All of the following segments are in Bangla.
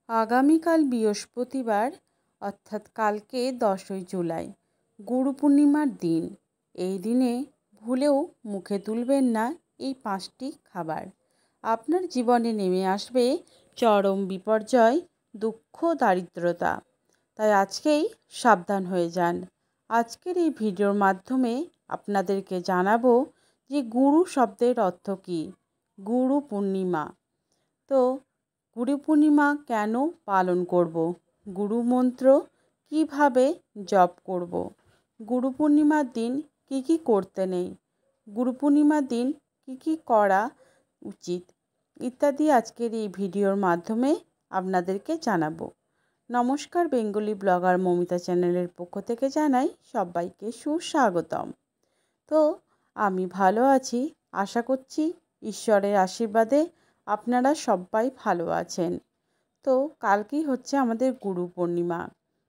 আগামীকাল বৃহস্পতিবার অর্থাৎ কালকে 10ই জুলাই গুরু পূর্ণিমার দিন। এই দিনে ভুলেও মুখে তুলবেন না এই 5টি খাবার। আপনার জীবনে নেমে আসবে চরম বিপর্যয়, দুঃখ, দারিদ্রতা। তাই আজকেই সাবধান হয়ে যান। আজকের এই ভিডিওর মাধ্যমে আপনাদেরকে জানাবো যে গুরু শব্দের অর্থ কী, গুরু পূর্ণিমা। তো গুরু পূর্ণিমা কেন পালন করব, গুরু মন্ত্র কিভাবে জপ করব, গুরু পূর্ণিমার দিন কি কি করতে নেই, গুরু পূর্ণিমার দিন কি কি করা উচিত ইত্যাদি আজকের এই ভিডিওর মাধ্যমে আপনাদেরকে জানাবো। নমস্কার, বেঙ্গলি ব্লগার মমিতা চ্যানেলের পক্ষ থেকে জানাই সবাইকে সুস্বাগতম। তো আমি ভালো আছি, আশা করছি ঈশ্বরের আশীর্বাদে আপনারা সবাই ভালো আছেন। তো কালকেই হচ্ছে আমাদের গুরু পূর্ণিমা।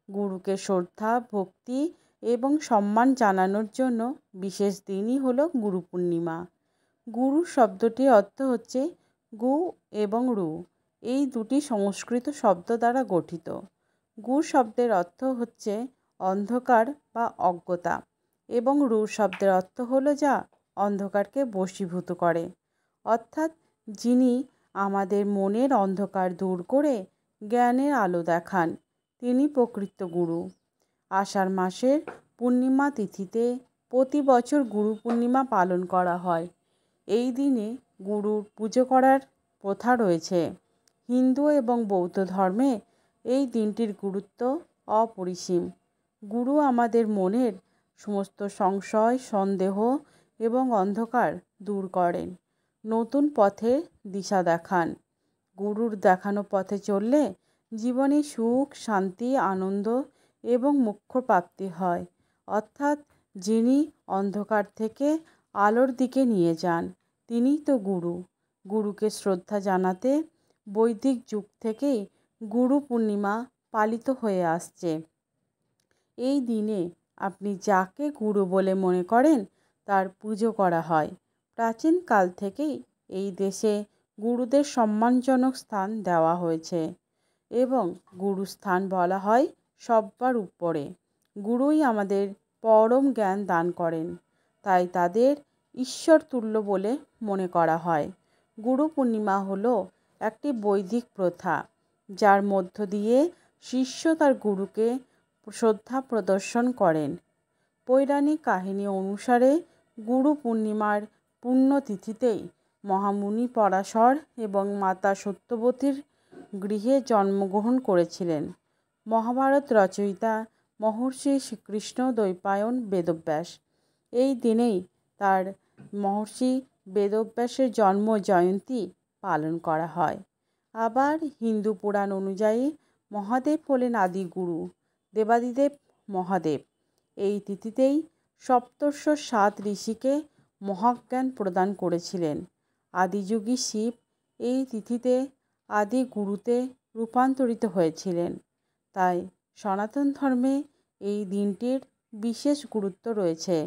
গুরুকে শ্রদ্ধা, ভক্তি এবং সম্মান জানানোর জন্য বিশেষ দিনই হলো গুরু পূর্ণিমা। গুরু শব্দটির অর্থ হচ্ছে গু এবং রু, এই দুটি সংস্কৃত শব্দ দ্বারা গঠিত। গু শব্দের অর্থ হচ্ছে অন্ধকার বা অজ্ঞতা এবং রু শব্দের অর্থ হলো যা অন্ধকারকে বশীভূত করে, অর্থাৎ যিনি আমাদের মনের অন্ধকার দূর করে জ্ঞানের আলো দেখান, তিনি প্রকৃত গুরু। আষাঢ় মাসের পূর্ণিমা তিথিতে প্রতি বছর গুরু পূর্ণিমা পালন করা হয়। এই দিনে গুরুর পুজো করার প্রথা রয়েছে। হিন্দু এবং বৌদ্ধ ধর্মে এই দিনটির গুরুত্ব অপরিসীম। গুরু আমাদের মনের সমস্ত সংশয়, সন্দেহ এবং অন্ধকার দূর করেন, নতুন পথে দিশা দেখান। গুরুর দেখানো পথে চললে জীবনে সুখ, শান্তি, আনন্দ এবং মোক্ষ প্রাপ্তি হয়, অর্থাৎ যিনি অন্ধকার থেকে আলোর দিকে নিয়ে যান, তিনিই তো গুরু। গুরুকে শ্রদ্ধা জানাতে বৈদিক যুগ থেকেই গুরু পূর্ণিমা পালিত হয়ে আসছে। এই দিনে আপনি যাকে গুরু বলে মনে করেন তার পুজো করা হয়। প্রাচীনকাল থেকেই এই দেশে গুরুদের সম্মানজনক স্থান দেওয়া হয়েছে এবং গুরুস্থান বলা হয় সব্বার উপরে। গুরুই আমাদের পরম জ্ঞান দান করেন, তাই তাদের ঈশ্বর তুল্য বলে মনে করা হয়। গুরু পূর্ণিমা হলো একটি বৈদিক প্রথা, যার মধ্য দিয়ে শিষ্য তার গুরুকে শ্রদ্ধা প্রদর্শন করেন। পৌরাণিক কাহিনী অনুসারে গুরু পূর্ণিমার পুণ্যতিথিতেই মহামুনি পরাশর এবং মাতা সত্যবতীর গৃহে জন্মগ্রহণ করেছিলেন মহাভারত রচয়িতা মহর্ষি শ্রীকৃষ্ণ দ্বৈপায়ন বেদব্যাস। এই দিনেই তার মহর্ষি বেদব্যাসের জন্ম জয়ন্তী পালন করা হয়। আবার হিন্দু পুরাণ অনুযায়ী মহাদেব হলেন আদি গুরু, দেবাদিদেব মহাদেব। এই তিথিতেই সপ্তর্ষ 7 ঋষিকে মহাজ্ঞান প্রদান করেছিলেন। আদিযোগী শিব এই তিথিতে আদি গুরুতে রূপান্তরিত হয়েছিলেন। তাই সনাতন ধর্মে এই দিনটির বিশেষ গুরুত্ব রয়েছে।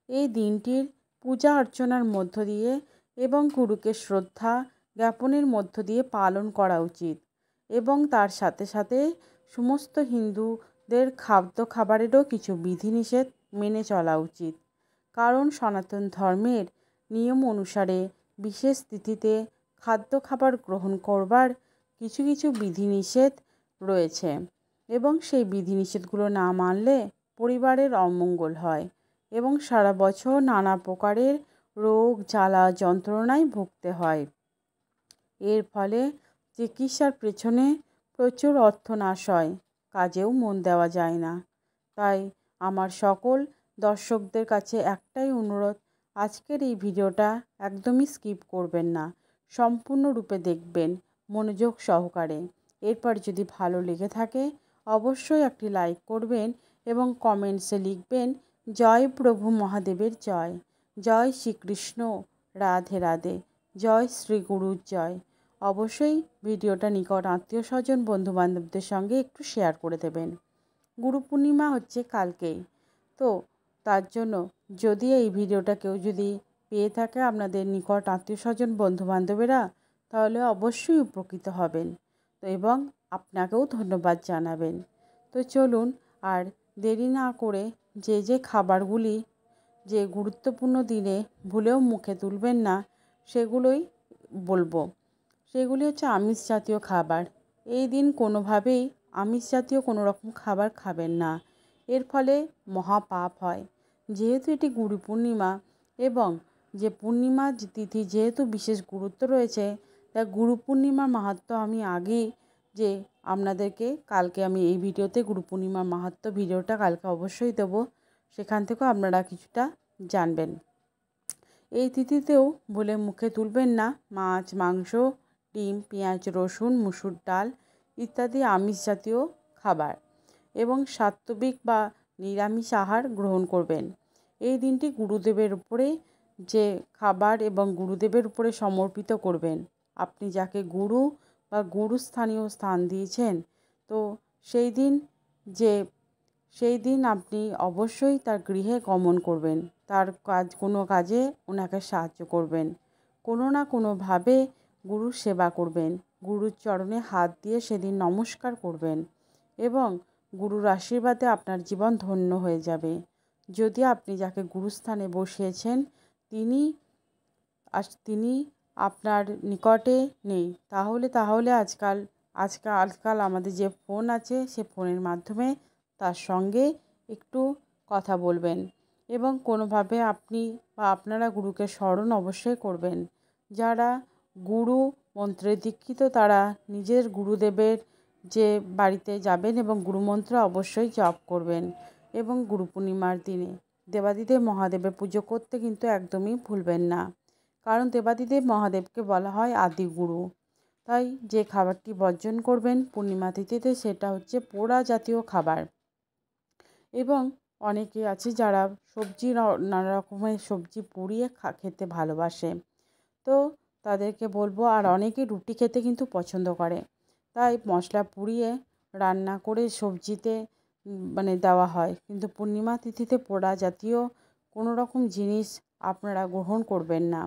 এই দিনটির পূজা অর্চনার মধ্য দিয়ে এবং গুরুকে শ্রদ্ধা জ্ঞাপনের মধ্য দিয়ে পালন করা উচিত এবং তার সাথে সাথে সমস্ত হিন্দুদের খাবারেরও কিছু বিধিনিষেধ মেনে চলা উচিত। কারণ সনাতন ধর্মের নিয়ম অনুসারে বিশেষ তিথিতে খাবার গ্রহণ করবার কিছু কিছু বিধিনিষেধ রয়েছে এবং সেই বিধিনিষেধগুলো না মানলে পরিবারের অমঙ্গল হয় এবং সারা বছর নানা প্রকারের রোগ, জ্বালা, যন্ত্রণায় ভুগতে হয়। এর ফলে চিকিৎসার পেছনে প্রচুর অর্থ নাশ হয়, কাজেও মন দেওয়া যায় না। তাই আমার সকল দর্শকদের কাছে একটাই অনুরোধ, আজকের এই ভিডিওটা একদমই স্কিপ করবেন না, সম্পূর্ণরূপে দেখবেন মনোযোগ সহকারে। এরপর যদি ভালো লেগে থাকে অবশ্যই একটি লাইক করবেন এবং কমেন্টসে লিখবেন জয় প্রভু মহাদেবের জয়, জয় শ্রীকৃষ্ণ, রাধে রাধে, জয় শ্রী গুরুর জয়। অবশ্যই ভিডিওটা নিকট আত্মীয় স্বজন, বন্ধুবান্ধবদের সঙ্গে একটু শেয়ার করে দেবেন। গুরু পূর্ণিমা হচ্ছে কালকেই, তো তার জন্য যদি এই ভিডিওটা কেউ যদি পেয়ে থাকে আপনাদের নিকট আত্মীয় স্বজন, বন্ধুবান্ধবেরা, তাহলে অবশ্যই উপকৃত হবেন। তো এবং আপনাকেও ধন্যবাদ জানাবেন। তো চলুন আর দেরি না করে যে খাবারগুলি যে গুরুত্বপূর্ণ দিনে ভুলেও মুখে তুলবেন না সেগুলোই বলবো। সেগুলি হচ্ছে আমিষ জাতীয় খাবার। এই দিন কোনোভাবেই আমিষ জাতীয় কোনো রকম খাবার খাবেন না, এর ফলে মহাপাপ হয়। যেহেতু এটি গুরু পূর্ণিমা এবং যে পূর্ণিমা তিথি যেহেতু বিশেষ গুরুত্ব রয়েছে, তাই গুরু পূর্ণিমার মাহাত্ম্য আমি আগেই যে আপনাদেরকে কালকে আমি এই ভিডিওতে গুরু পূর্ণিমার মাহাত্ম্য ভিডিওটা কালকে অবশ্যই দেবো, সেখান থেকেও আপনারা কিছুটা জানবেন। এই তিথিতেও ভুলে মুখে তুলবেন না মাছ, মাংস, ডিম, পেঁয়াজ, রসুন, মুসুর ডাল ইত্যাদি আমিষ জাতীয় খাবার এবং সাত্ত্বিক বা নিরামিষ আহার গ্রহণ করবেন। এই দিনটি গুরুদেবের উপরে যে খাবার এবং গুরুদেবের উপরে সমর্পিত করবেন। আপনি যাকে গুরু বা গুরুস্থানীয় স্থান দিয়েছেন, তো সেই দিন আপনি অবশ্যই তার গৃহে গমন করবেন, তার কোনো কাজে ওনাকে সাহায্য করবেন, কোনো না কোনোভাবে গুরুর সেবা করবেন, গুরুর চরণে হাত দিয়ে সেদিন নমস্কার করবেন এবং গুরুর আশীর্বাদে আপনার জীবন ধন্য হয়ে যাবে। যদি আপনি যাকে গুরুস্থানে বসিয়েছেন তিনি আপনার নিকটে নেই, তাহলে আজকাল আমাদের যে ফোন আছে সে ফোনের মাধ্যমে তার সঙ্গে একটু কথা বলবেন এবং কোনোভাবে আপনি বা আপনারা গুরুকে স্মরণ অবশ্যই করবেন। যারা গুরু মন্ত্রে দীক্ষিত তারা নিজের গুরুদেবের যে বাড়িতে যাবেন এবং গুরুমন্ত্র অবশ্যই জপ করবেন এবং গুরু পূর্ণিমার দিনে দেবাদিদেব মহাদেবের পুজো করতে কিন্তু একদমই ভুলবেন না, কারণ দেবাদিদেব মহাদেবকে বলা হয় আদিগুরু। তাই যে খাবারটি বর্জন করবেন পূর্ণিমা তিথিতে সেটা হচ্ছে পোড়া জাতীয় খাবার। এবং অনেকে আছে যারা নানা রকমের সবজি পুড়িয়ে খেতে ভালোবাসে, তো তাদেরকে বলবো। আর অনেকে রুটি খেতে কিন্তু পছন্দ করে, তাই মশলা পুড়িয়ে রান্না করে সবজিতে দেওয়া হয়, কিন্তু পূর্ণিমা তিথিতে পোড়া জাতীয় কোনো রকম জিনিস আপনারা গ্রহণ করবেন না।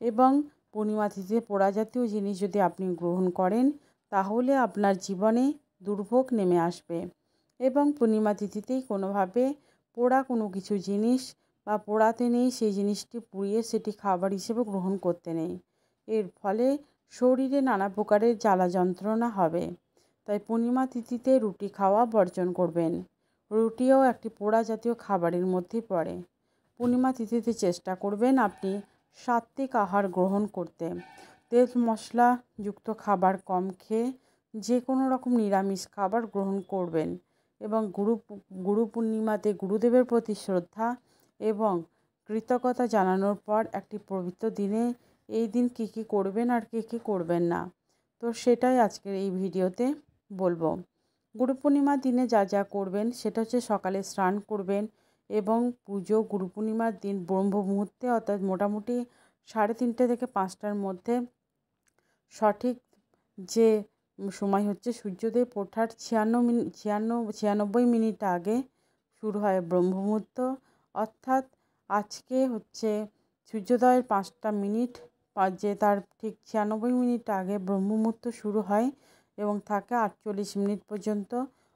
এবং পূর্ণিমা তিথিতে পোড়া জাতীয় জিনিস যদি আপনি গ্রহণ করেন তাহলে আপনার জীবনে দুর্ভোগ নেমে আসবে এবং পূর্ণিমা তিথিতেই কোনোভাবে পোড়া কোনো কিছু জিনিস বা পোড়াতে নেই, সেই জিনিসটি পুড়িয়ে সেটি খাবার হিসেবে গ্রহণ করতে নেই। এর ফলে শরীরে নানা প্রকারের জ্বালা যন্ত্রণা হবে। তাই পূর্ণিমা তিথিতে রুটি খাওয়া বর্জন করবেন। রুটিও একটি পোড়া জাতীয় খাবারের মধ্যেই পড়ে। পূর্ণিমা তিথিতে চেষ্টা করবেন আপনি সাত্ত্বিক আহার গ্রহণ করতে। তেল মশলাযুক্ত খাবার কম খেয়ে যে কোনো রকম নিরামিষ খাবার গ্রহণ করবেন এবং গুরু পূর্ণিমাতে গুরুদেবের প্রতি শ্রদ্ধা এবং কৃতজ্ঞতা জানানোর পর একটি পবিত্র দিনে এই দিন কী করবেন আর কী করবেন না, তো সেটাই আজকের এই ভিডিওতে বলবো। গুরু পূর্ণিমার দিনে যা করবেন সেটা হচ্ছে সকালে স্নান করবেন এবং পুজো গুরু পূর্ণিমার দিন ব্রহ্ম মুহূর্তে অর্থাৎ মোটামুটি 3:30 থেকে 5টার মধ্যে সঠিক যে সময় হচ্ছে সূর্যোদয় ওঠার 96 মিনিট আগে শুরু হয় ব্রহ্ম মুহূর্ত। অর্থাৎ আজকে হচ্ছে সূর্যোদয়ের 5টা মিনিট যে তার ঠিক 96 মিনিট আগে ব্রহ্ম মুহূর্ত শুরু হয় এবং থাকে 48 মিনিট পর্যন্ত।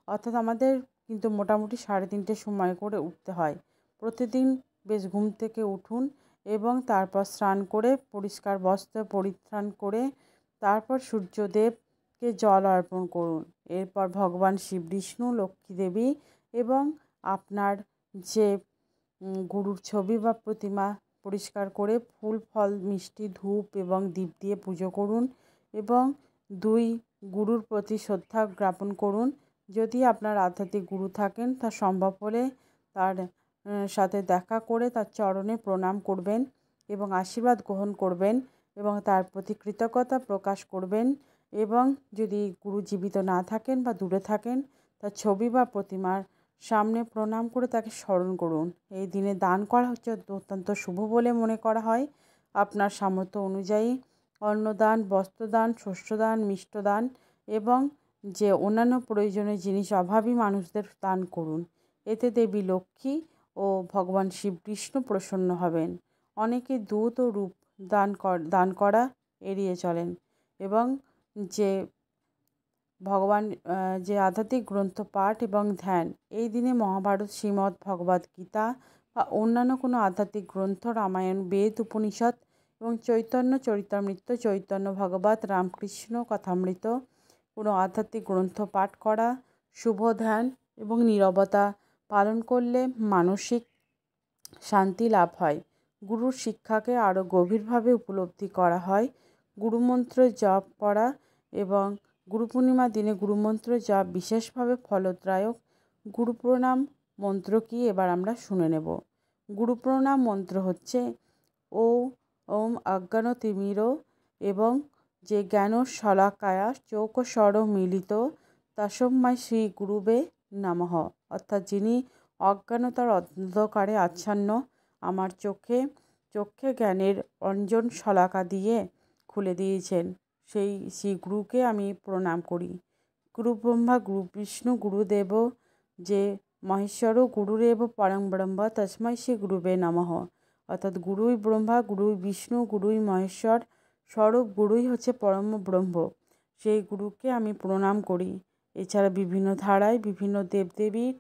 অর্থাৎ আমাদের কিন্তু মোটামুটি 3:30 সময় করে উঠতে হয়। প্রতিদিন বেশ ঘুম থেকে উঠুন এবং তারপর স্নান করে পরিষ্কার বস্ত্র পরিধান করে তারপর সূর্যদেবকে জল অর্পণ করুন। এরপর ভগবান শিব, বিষ্ণু, লক্ষ্মী দেবী এবং আপনার যে গুরুর ছবি বা প্রতিমা পরিষ্কার করে ফুল, ফল, মিষ্টি, ধূপ এবং দীপ দিয়ে পুজো করুন এবং 2 গুরুর প্রতি শ্রদ্ধা জ্ঞাপন করুন। যদি আপনার আধ্যাত্মিক গুরু থাকেন তা সম্ভব হলে তার সাথে দেখা করে তার চরণে প্রণাম করবেন এবং আশীর্বাদ গ্রহণ করবেন এবং তার প্রতি কৃতজ্ঞতা প্রকাশ করবেন। এবং যদি গুরু জীবিত না থাকেন বা দূরে থাকেন তার ছবি বা প্রতিমার সামনে প্রণাম করে তাকে স্মরণ করুন। এই দিনে দান করা হচ্ছে অত্যন্ত শুভ বলে মনে করা হয়। আপনার সামর্থ্য অনুযায়ী অন্নদান, বস্ত্রদান, শস্যদান, মিষ্টদান এবং যে অন্যান্য প্রয়োজনীয় জিনিস অভাবী মানুষদের দান করুন। এতে দেবী লক্ষ্মী ও ভগবান শিব, বিষ্ণু প্রসন্ন হবেন। অনেকে দুধ ও রূপ দান করা এড়িয়ে চলেন এবং যে ভগবান যে আধ্যাত্মিক গ্রন্থ পাঠ এবং ধ্যান, এই দিনে মহাভারত, শ্রীমদ্ ভগবদ্ গীতা বা অন্যান্য কোনো আধ্যাত্মিক গ্রন্থ, রামায়ণ, বেদ, উপনিষদ এবং চৈতন্য চরিতামৃত, চৈতন্য ভগবত, রামকৃষ্ণ কথামৃত কোনো আধ্যাত্মিক গ্রন্থ পাঠ করা, শুভ ধ্যান এবং নীরবতা পালন করলে মানসিক শান্তি লাভ হয়। গুরুর শিক্ষাকে আরও গভীরভাবে উপলব্ধি করা হয়। গুরুমন্ত্র জপ করা এবং গুরু পূর্ণিমার দিনে গুরুমন্ত্র জপ বিশেষভাবে ফলদায়ক। গুরু প্রণাম মন্ত্র কি এবার আমরা শুনে নেব। গুরু প্রণাম মন্ত্র হচ্ছে ওম অজ্ঞানতিমির এবং যে জ্ঞান শলাকায়া চৌক স্বর মিলিত তস্मै শ্রী গুরুবে নমঃ, অর্থাৎ যিনি অজ্ঞানতার অন্ধকারে আচ্ছন্ন আমার চোখে জ্ঞানের অঞ্জন শলাকা দিয়ে খুলে দিয়েছেন, সেই শ্রী গুরুকে আমি প্রণাম করি। গুরু ব্রহ্মা গুরু বিষ্ণু গুরুদেব যে মহেশ্বর গুরুরেব পরং ব্রহ্ম তস্मै শ্রী গুরুবে নমঃ, অর্থাৎ গুরুই ব্রহ্মা, গুরুই বিষ্ণু, গুরুই মহেশ্বর স্বরূপ, গুরুই হচ্ছে পরম ব্রহ্ম, সেই গুরুকে আমি প্রণাম করি। এছাড়া বিভিন্ন ধারায় বিভিন্ন দেবদেবীর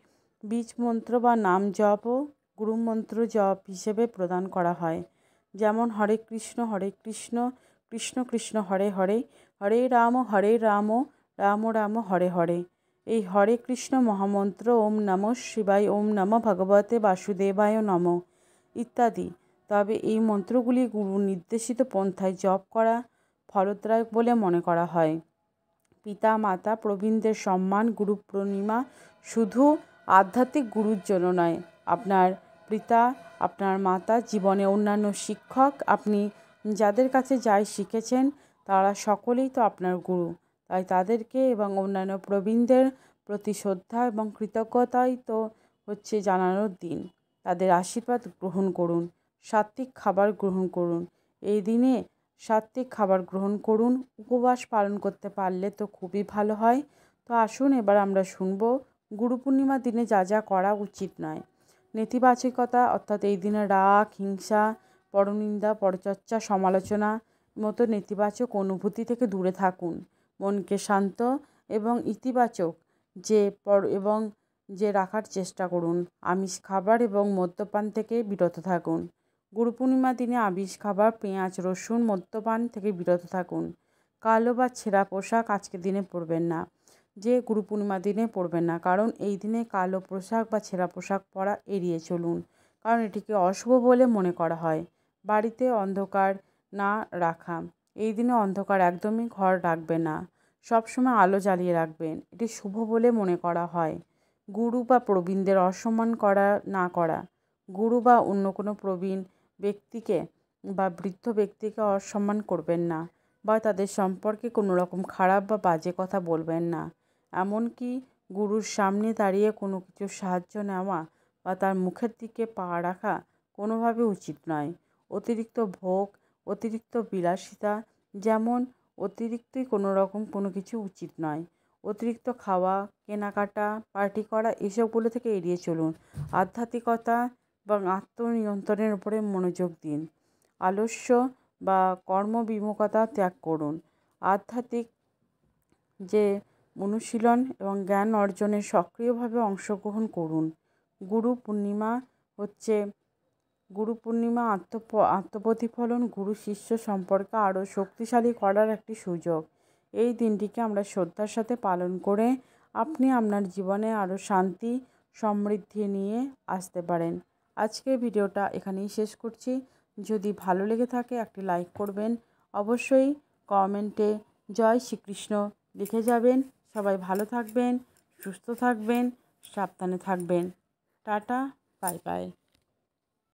বীজ মন্ত্র বা নাম জপও গুরুমন্ত্র জপ হিসেবে প্রদান করা হয়। যেমন হরে কৃষ্ণ কৃষ্ণ কৃষ্ণ হরে হরে, হরে রাম রাম রাম হরে হরে। এই হরে কৃষ্ণ মহামন্ত্র ওম নমঃ শিবায়, ওম নমঃ ভগবতে বাসুদেবায় নমঃ ইত্যাদি। তবে এই মন্ত্রগুলি গুরু নির্দেশিত পন্থায় জপ করা ফলদায়ক বলে মনে করা হয়। পিতা মাতা প্রবীণদের সম্মান। গুরু পূর্ণিমা শুধু আধ্যাত্মিক গুরুর জন্য নয়, আপনার পিতা, আপনার মাতা, জীবনে অন্যান্য শিক্ষক, আপনি যাদের কাছে যাই শিখেছেন তারা সকলেই তো আপনার গুরু। তাই তাদেরকে এবং অন্যান্য প্রবীণদের প্রতি শ্রদ্ধা এবং কৃতজ্ঞতাই তো হচ্ছে জানানোর দিন। তাদের আশীর্বাদ গ্রহণ করুন, সাত্ত্বিক খাবার গ্রহণ করুন। এই দিনে সাত্ত্বিক খাবার গ্রহণ করুন। উপবাস পালন করতে পারলে তো খুবই ভালো হয়। তো আসুন এবার আমরা শুনব গুরু পূর্ণিমার দিনে যা যা করা উচিত নয়। নেতিবাচকতা, অর্থাৎ এই দিনে রাগ, হিংসা, পরনিন্দা, পরচর্চা, সমালোচনা মতো নেতিবাচক অনুভূতি থেকে দূরে থাকুন। মনকে শান্ত এবং ইতিবাচক যে রাখার চেষ্টা করুন। আমিষ খাবার এবং মদ্যপান থেকে বিরত থাকুন। গুরু পূর্ণিমার দিনে আমিষ খাবার, পেঁয়াজ, রসুন, মদ্যপান থেকে বিরত থাকুন। কালো বা ছেঁড়া পোশাক আজকের দিনে পরবেন না, যে গুরু পূর্ণিমার দিনে পরবেন না, কারণ এই দিনে কালো পোশাক বা ছেঁড়া পোশাক পরা এড়িয়ে চলুন, কারণ এটিকে অশুভ বলে মনে করা হয়। বাড়িতে অন্ধকার না রাখা, এই দিনে অন্ধকার একদমই ঘর রাখবেন না, সবসময় আলো জ্বালিয়ে রাখবেন, এটি শুভ বলে মনে করা হয়। গুরু বা প্রবীণদের অসম্মান না করা, গুরু বা অন্য কোনো প্রবীণ ব্যক্তিকে বা বৃদ্ধ ব্যক্তিকে অসম্মান করবেন না বা তাদের সম্পর্কে কোনো রকম খারাপ বা বাজে কথা বলবেন না। এমনকি গুরুর সামনে দাঁড়িয়ে কোনো কিছু সাহায্য নেওয়া বা তার মুখের দিকে পা রাখা কোনোভাবে উচিত নয়। অতিরিক্ত ভোগ, অতিরিক্ত বিলাসিতা, যেমন অতিরিক্তই কোনো কিছু উচিত নয়। অতিরিক্ত খাওয়া, কেনাকাটা, পার্টি করা এসবগুলো থেকে এড়িয়ে চলুন। আধ্যাত্মিকতা এবং আত্মনিয়ন্ত্রণের উপরে মনোযোগ দিন। আলস্য বা কর্মবিমুখতা ত্যাগ করুন। আধ্যাত্মিক যে অনুশীলন এবং জ্ঞান অর্জনে সক্রিয়ভাবে অংশগ্রহণ করুন। গুরু পূর্ণিমা আত্মপ্রতিফলন, গুরু শিষ্য সম্পর্ক আরও শক্তিশালী করার একটি সুযোগ। এই দিনটিকে আমরা শ্রদ্ধার সাথে পালন করে আপনি আপনার জীবনে আরও শান্তি সমৃদ্ধি নিয়ে আসতে পারেন। আজকের ভিডিওটা এখানেই শেষ করছি। যদি ভালো লেগে থাকে একটি লাইক করবেন, অবশ্যই কমেন্টে জয় শ্রীকৃষ্ণ লিখে যাবেন। সবাই ভালো থাকবেন, সুস্থ থাকবেন, সাবধানে থাকবেন। Tata, bye bye.